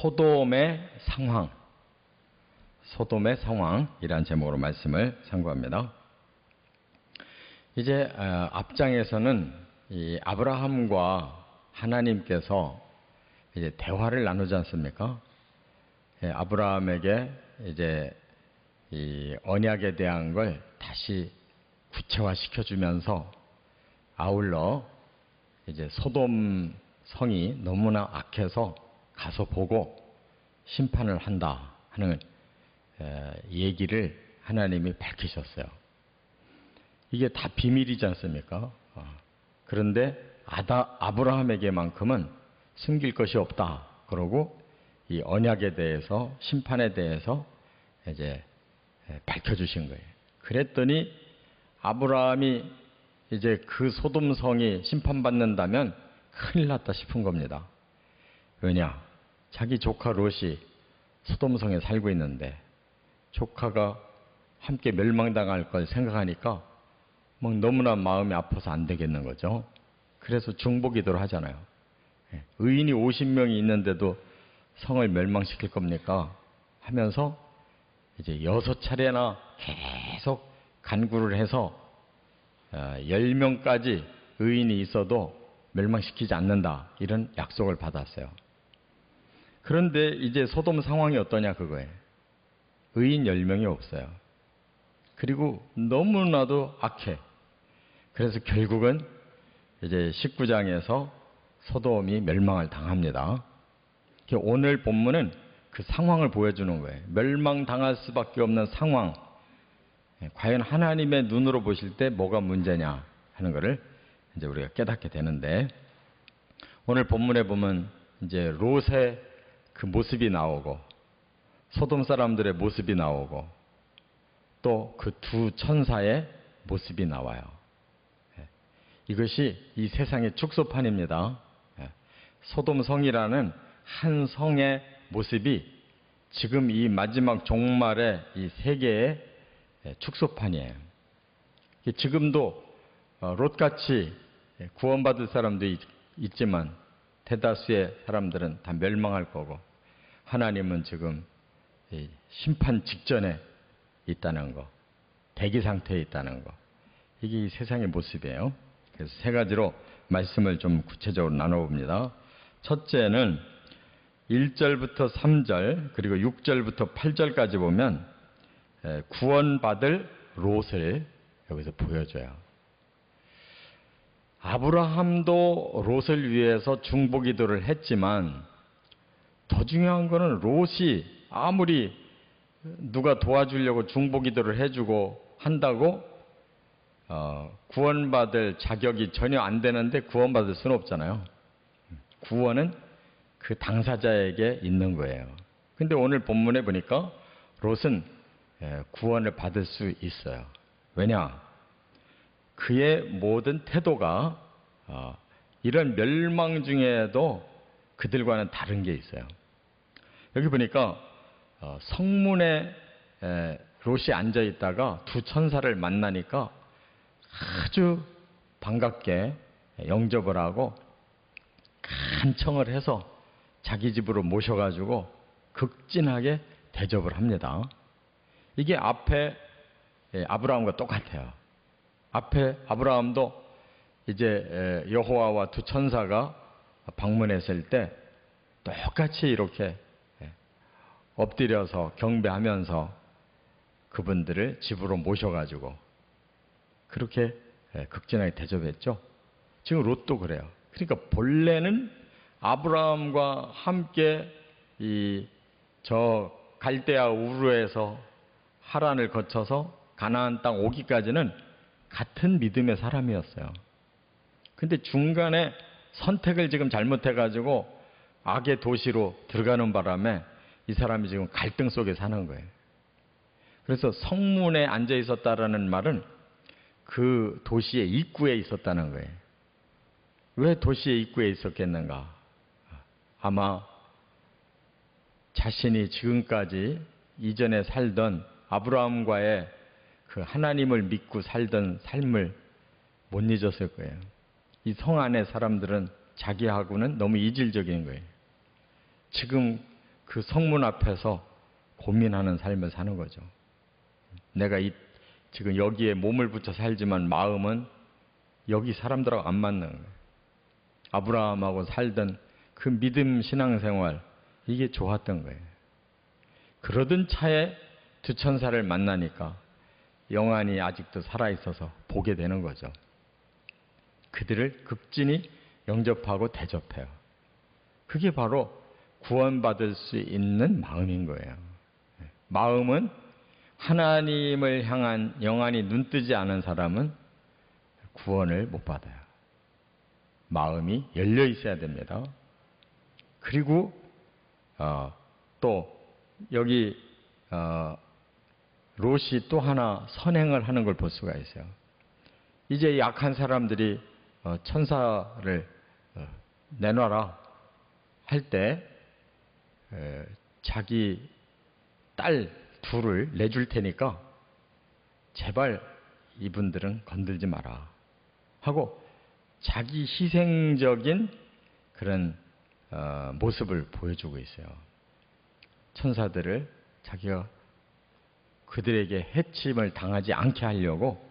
소돔의 상황, 소돔의 상황이란 제목으로 말씀을 상고합니다. 이제 앞장에서는 이 아브라함과 하나님께서 이제 대화를 나누지 않습니까? 아브라함에게 이제 이 언약에 대한 걸 다시 구체화시켜주면서 아울러 이제 소돔 성이 너무나 악해서 가서 보고 심판을 한다 하는 얘기를 하나님이 밝히셨어요. 이게 다 비밀이지 않습니까? 그런데 아브라함에게만큼은 숨길 것이 없다. 그러고 이 언약에 대해서, 심판에 대해서 이제 밝혀주신 거예요. 그랬더니 아브라함이 이제 그 소돔성이 심판받는다면 큰일 났다 싶은 겁니다. 왜냐? 자기 조카 롯이 소돔성에 살고 있는데 조카가 함께 멸망당할 걸 생각하니까 막 너무나 마음이 아파서 안 되겠는 거죠. 그래서 중보기도를 하잖아요. 의인이 50명이 있는데도 성을 멸망시킬 겁니까? 하면서 이제 6차례나 계속 간구를 해서 10명까지 의인이 있어도 멸망시키지 않는다. 이런 약속을 받았어요. 그런데 이제 소돔 상황이 어떠냐 그거예요. 의인 10명이 없어요. 그리고 너무나도 악해. 그래서 결국은 이제 19장에서 소돔이 멸망을 당합니다. 오늘 본문은 그 상황을 보여주는 거예요. 멸망당할 수밖에 없는 상황. 과연 하나님의 눈으로 보실 때 뭐가 문제냐 하는 것을 이제 우리가 깨닫게 되는데, 오늘 본문에 보면 이제 롯의 그 모습이 나오고 소돔 사람들의 모습이 나오고 또 그 두 천사의 모습이 나와요. 이것이 이 세상의 축소판입니다. 소돔 성이라는 한 성의 모습이 지금 이 마지막 종말의 이 세계의 축소판이에요. 지금도 롯같이 구원받을 사람도 있지만 대다수의 사람들은 다 멸망할 거고, 하나님은 지금 심판 직전에 있다는 거, 대기 상태에 있다는 거, 이게 이 세상의 모습이에요. 그래서 세 가지로 말씀을 좀 구체적으로 나눠봅니다. 첫째는 1절부터 3절 그리고 6절부터 8절까지 보면 구원받을 롯을 여기서 보여줘요. 아브라함도 롯을 위해서 중보기도를 했지만 더 중요한 거는 롯이 아무리 누가 도와주려고 중보기도를 해주고 한다고 구원받을 자격이 전혀 안 되는데 구원받을 수는 없잖아요. 구원은 그 당사자에게 있는 거예요. 근데 오늘 본문에 보니까 롯은 구원을 받을 수 있어요. 왜냐? 그의 모든 태도가 이런 멸망 중에도 그들과는 다른 게 있어요. 여기 보니까 성문에 롯이 앉아 있다가 두 천사를 만나니까 아주 반갑게 영접을 하고 간청을 해서 자기 집으로 모셔가지고 극진하게 대접을 합니다. 이게 앞에 아브라함과 똑같아요. 앞에 아브라함도 이제 여호와와 두 천사가 방문했을 때 똑같이 이렇게 엎드려서 경배하면서 그분들을 집으로 모셔가지고 그렇게 극진하게 대접했죠. 지금 롯도 그래요. 그러니까 본래는 아브라함과 함께 저 갈대아 우르에서 하란을 거쳐서 가나안 땅 오기까지는 같은 믿음의 사람이었어요. 근데 중간에 선택을 지금 잘못해가지고 악의 도시로 들어가는 바람에 이 사람이 지금 갈등 속에 사는 거예요. 그래서 성문에 앉아 있었다라는 말은 그 도시의 입구에 있었다는 거예요. 왜 도시의 입구에 있었겠는가? 아마 자신이 지금까지 이전에 살던 아브라함과의 그 하나님을 믿고 살던 삶을 못 잊었을 거예요. 이 성 안의 사람들은 자기하고는 너무 이질적인 거예요. 지금 그 성문 앞에서 고민하는 삶을 사는 거죠. 내가 지금 여기에 몸을 붙여 살지만 마음은 여기 사람들하고 안 맞는 거예요. 아브라함하고 살던 그 믿음 신앙생활, 이게 좋았던 거예요. 그러던 차에 두 천사를 만나니까 영안이 아직도 살아있어서 보게 되는 거죠. 그들을 극진히 영접하고 대접해요. 그게 바로 구원받을 수 있는 마음인 거예요. 마음은 하나님을 향한 영안이 눈뜨지 않은 사람은 구원을 못 받아요. 마음이 열려 있어야 됩니다. 그리고 또 여기 롯이 또 하나 선행을 하는 걸 볼 수가 있어요. 이제 약한 사람들이 천사를 내놔라 할 때 자기 딸 둘을 내줄 테니까 제발 이분들은 건들지 마라 하고 자기 희생적인 그런 모습을 보여주고 있어요. 천사들을 자기가 그들에게 해침을 당하지 않게 하려고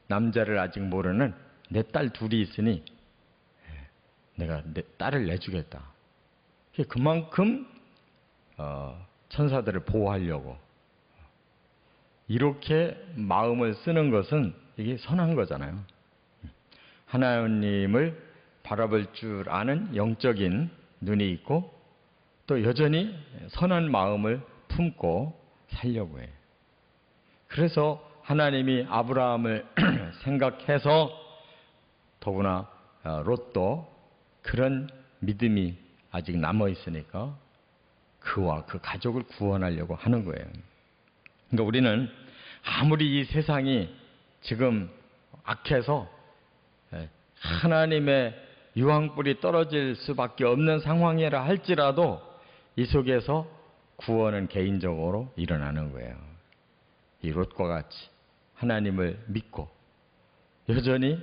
남자를 아직 모르는 내 딸 둘이 있으니 내가 내 딸을 내주겠다. 그만큼 천사들을 보호하려고 이렇게 마음을 쓰는 것은 이게 선한 거잖아요. 하나님을 바라볼 줄 아는 영적인 눈이 있고 또 여전히 선한 마음을 품고 살려고 해요. 그래서 하나님이 아브라함을 생각해서 더구나 롯도 그런 믿음이 아직 남아 있으니까 그와 그 가족을 구원하려고 하는 거예요. 그러니까 우리는 아무리 이 세상이 지금 악해서 하나님의 유황불이 떨어질 수밖에 없는 상황이라 할지라도 이 속에서 구원은 개인적으로 일어나는 거예요. 이 롯과 같이 하나님을 믿고 여전히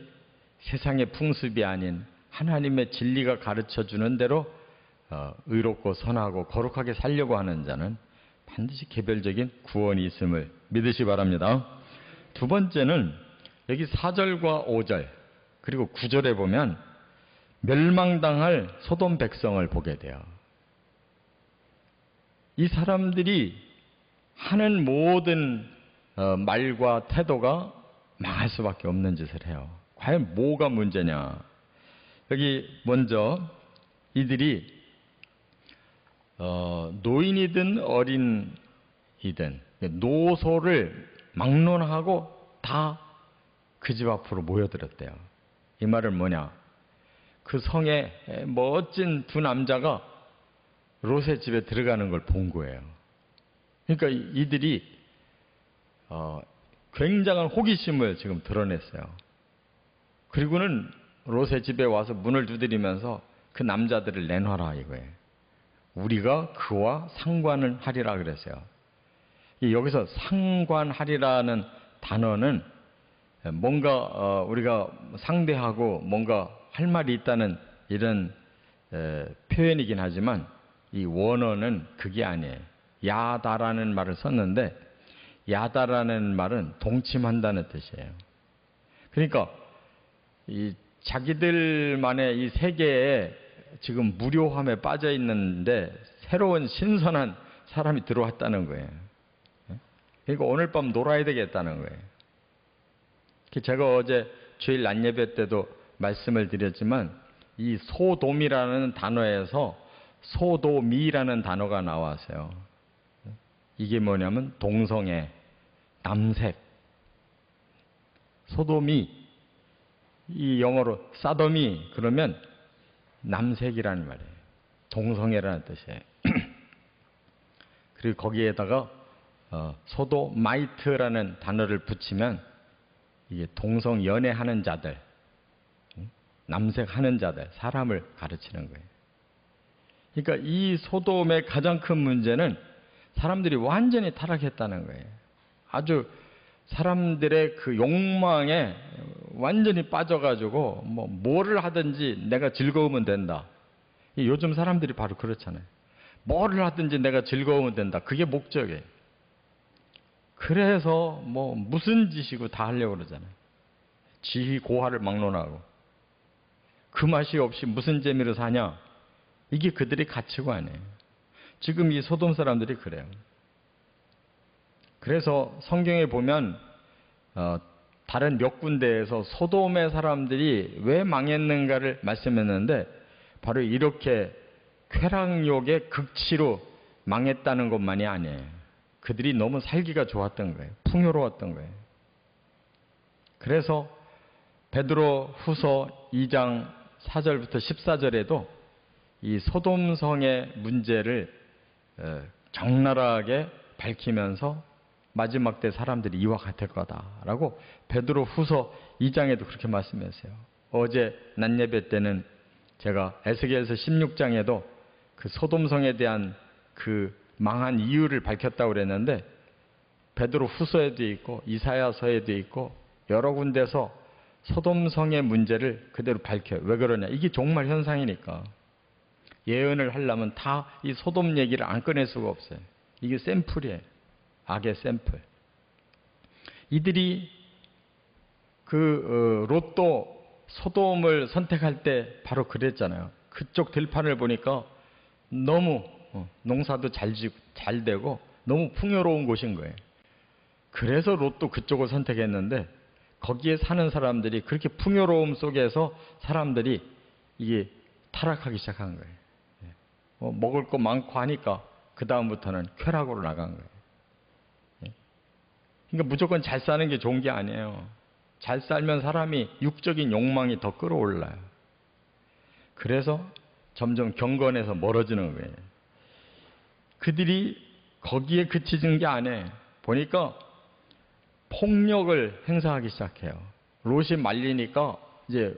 세상의 풍습이 아닌 하나님의 진리가 가르쳐주는 대로 의롭고 선하고 거룩하게 살려고 하는 자는 반드시 개별적인 구원이 있음을 믿으시 바랍니다. 두 번째는 여기 4절과 5절 그리고 9절에 보면 멸망당할 소돔 백성을 보게 돼요. 이 사람들이 하는 모든 말과 태도가 망할 수밖에 없는 짓을 해요. 과연 뭐가 문제냐? 여기 먼저 이들이 노인이든 어린이든 노소를 막론하고 다 그 집 앞으로 모여들었대요. 이 말은 뭐냐? 그 성에 멋진 두 남자가 롯의 집에 들어가는 걸 본 거예요. 그러니까 이들이 굉장한 호기심을 지금 드러냈어요. 그리고는 롯의 집에 와서 문을 두드리면서 그 남자들을 내놔라 이거예요. 우리가 그와 상관을 하리라 그랬어요. 여기서 상관하리라는 단어는 뭔가 우리가 상대하고 뭔가 할 말이 있다는 이런 표현이긴 하지만 이 원어는 그게 아니에요. 야다라는 말을 썼는데 야다라는 말은 동침한다는 뜻이에요. 그러니까 이 자기들만의 이 세계에 지금 무료함에 빠져 있는데 새로운 신선한 사람이 들어왔다는 거예요. 그러니까 오늘 밤 놀아야 되겠다는 거예요. 제가 어제 주일 낮 예배 때도 말씀을 드렸지만 이 소돔이라는 단어에서 소도미라는 단어가 나왔어요. 이게 뭐냐면 동성애, 남색. 소돔이 이 영어로 사도미 그러면 남색이라는 말이에요. 동성애라는 뜻이에요. 그리고 거기에다가 소도마이트라는 단어를 붙이면 이게 동성연애하는 자들, 남색하는 자들, 사람을 가르치는 거예요. 그러니까 이 소돔의 가장 큰 문제는 사람들이 완전히 타락했다는 거예요. 아주 사람들의 그 욕망에 완전히 빠져가지고 뭐를 하든지 내가 즐거우면 된다. 요즘 사람들이 바로 그렇잖아요. 뭐를 하든지 내가 즐거우면 된다. 그게 목적이에요. 그래서 뭐 무슨 짓이고 다 하려고 그러잖아요. 지희 고하를 막론하고. 그 맛이 없이 무슨 재미로 사냐? 이게 그들의 가치관이에요. 지금 이 소돔 사람들이 그래요. 그래서 성경에 보면 다른 몇 군데에서 소돔의 사람들이 왜 망했는가를 말씀했는데 바로 이렇게 쾌락욕의 극치로 망했다는 것만이 아니에요. 그들이 너무 살기가 좋았던 거예요. 풍요로웠던 거예요. 그래서 베드로 후서 2장 4절부터 14절에도 이 소돔성의 문제를 적나라하게 밝히면서 마지막 때 사람들이 이와 같을 거다라고 베드로 후서 2장에도 그렇게 말씀했어요. 어제 낮 예배 때는 제가 에스겔서 16장에도 그 소돔성에 대한 그 망한 이유를 밝혔다고 그랬는데 베드로 후서에도 있고 이사야서에도 있고 여러 군데서 소돔성의 문제를 그대로 밝혀요. 왜 그러냐? 이게 종말 현상이니까. 예언을 하려면 다 이 소돔 얘기를 안 꺼낼 수가 없어요. 이게 샘플이에요. 악의 샘플. 이들이 롯도 소돔을 선택할 때 바로 그랬잖아요. 그쪽 들판을 보니까 너무 농사도 잘 되고 너무 풍요로운 곳인 거예요. 그래서 롯도 그쪽을 선택했는데 거기에 사는 사람들이 그렇게 풍요로움 속에서 사람들이 이게 타락하기 시작한 거예요. 먹을 거 많고 하니까 그 다음부터는 쾌락으로 나간 거예요. 그러니까 무조건 잘 사는 게 좋은 게 아니에요. 잘 살면 사람이 육적인 욕망이 더 끌어올라요. 그래서 점점 경건에서 멀어지는 거예요. 그들이 거기에 그치는 게 아니에요. 보니까 폭력을 행사하기 시작해요. 롯이 말리니까 이제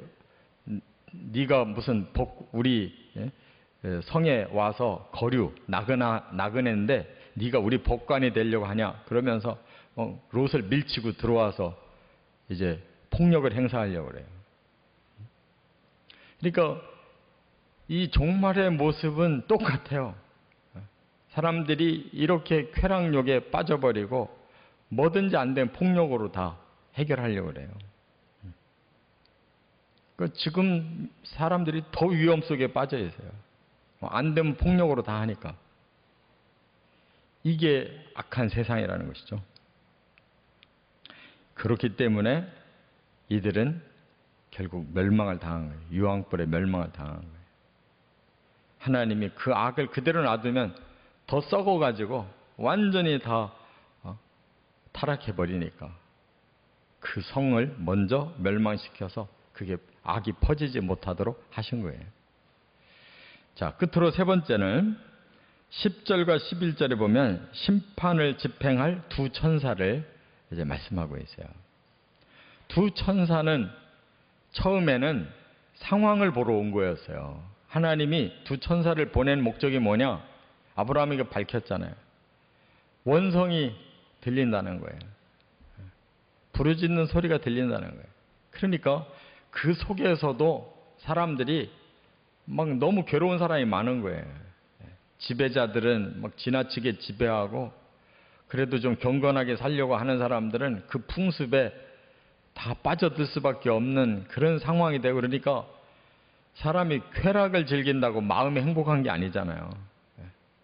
네가 무슨 우리 성에 와서 거류 나그네인데 네가 우리 법관이 되려고 하냐? 그러면서 롯을 밀치고 들어와서 이제 폭력을 행사하려고 그래요. 그러니까 이 종말의 모습은 똑같아요. 사람들이 이렇게 쾌락욕에 빠져버리고 뭐든지 안 되면 폭력으로 다 해결하려고 그래요. 지금 사람들이 더 위험 속에 빠져 있어요. 안 되면 폭력으로 다 하니까. 이게 악한 세상이라는 것이죠. 그렇기 때문에 이들은 결국 멸망을 당한 거예요. 유황불에 멸망을 당한 거예요. 하나님이 그 악을 그대로 놔두면 더 썩어가지고 완전히 다 타락해버리니까 그 성을 먼저 멸망시켜서 그게 악이 퍼지지 못하도록 하신 거예요. 자, 끝으로 세 번째는 10절과 11절에 보면 심판을 집행할 두 천사를 이제 말씀하고 있어요. 두 천사는 처음에는 상황을 보러 온 거였어요. 하나님이 두 천사를 보낸 목적이 뭐냐? 아브라함에게 밝혔잖아요. 원성이 들린다는 거예요. 부르짖는 소리가 들린다는 거예요. 그러니까 그 속에서도 사람들이 막 너무 괴로운 사람이 많은 거예요. 지배자들은 막 지나치게 지배하고 그래도 좀 경건하게 살려고 하는 사람들은 그 풍습에 다 빠져들 수밖에 없는 그런 상황이 되고 그러니까 사람이 쾌락을 즐긴다고 마음이 행복한 게 아니잖아요.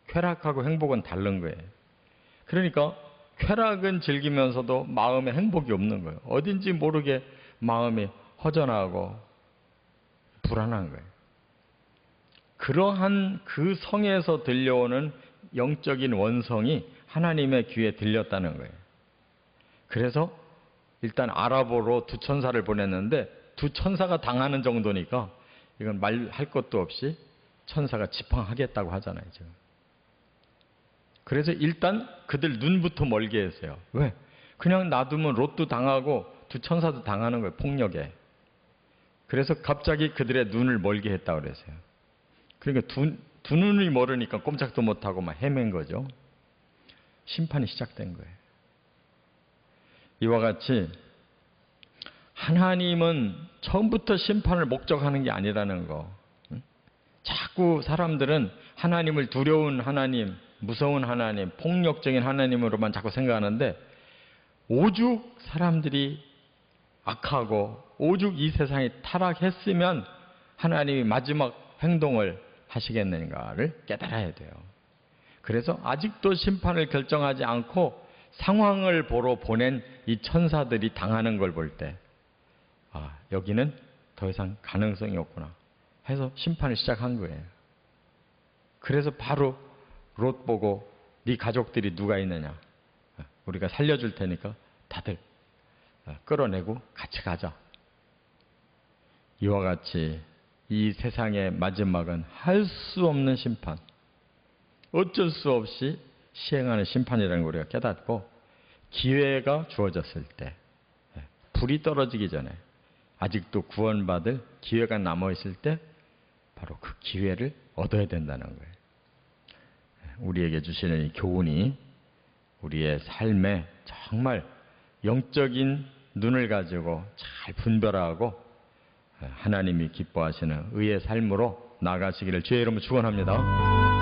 쾌락하고 행복은 다른 거예요. 그러니까 쾌락은 즐기면서도 마음에 행복이 없는 거예요. 어딘지 모르게 마음이 허전하고 불안한 거예요. 그러한 그 성에서 들려오는 영적인 원성이 하나님의 귀에 들렸다는 거예요. 그래서 일단 아라보로 두 천사를 보냈는데 두 천사가 당하는 정도니까 이건 말할 것도 없이 천사가 지팡하겠다고 하잖아요. 지금. 그래서 일단 그들 눈부터 멀게 했어요. 왜? 그냥 놔두면 롯도 당하고 두 천사도 당하는 거예요. 폭력에. 그래서 갑자기 그들의 눈을 멀게 했다고 그랬어요. 그러니까 두 눈이 멀으니까 꼼짝도 못하고 막 헤맨 거죠. 심판이 시작된 거예요. 이와 같이 하나님은 처음부터 심판을 목적하는 게 아니라는 거. 자꾸 사람들은 하나님을 두려운 하나님, 무서운 하나님, 폭력적인 하나님으로만 자꾸 생각하는데 오죽 사람들이 악하고 오죽 이 세상이 타락했으면 하나님이 마지막 행동을 하시겠는가를 깨달아야 돼요. 그래서 아직도 심판을 결정하지 않고 상황을 보러 보낸 이 천사들이 당하는 걸 볼 때, 아, 여기는 더 이상 가능성이 없구나 해서 심판을 시작한 거예요. 그래서 바로 롯 보고 네 가족들이 누가 있느냐, 우리가 살려줄 테니까 다들 끌어내고 같이 가자. 이와 같이 이 세상의 마지막은 할 수 없는 심판, 어쩔 수 없이 시행하는 심판이라는 걸 우리가 깨닫고, 기회가 주어졌을 때, 불이 떨어지기 전에 아직도 구원받을 기회가 남아있을 때 바로 그 기회를 얻어야 된다는 거예요. 우리에게 주시는 이 교훈이 우리의 삶에 정말 영적인 눈을 가지고 잘 분별하고 하나님이 기뻐하시는 의의 삶으로 나아가시기를 주의 이름으로 축원합니다.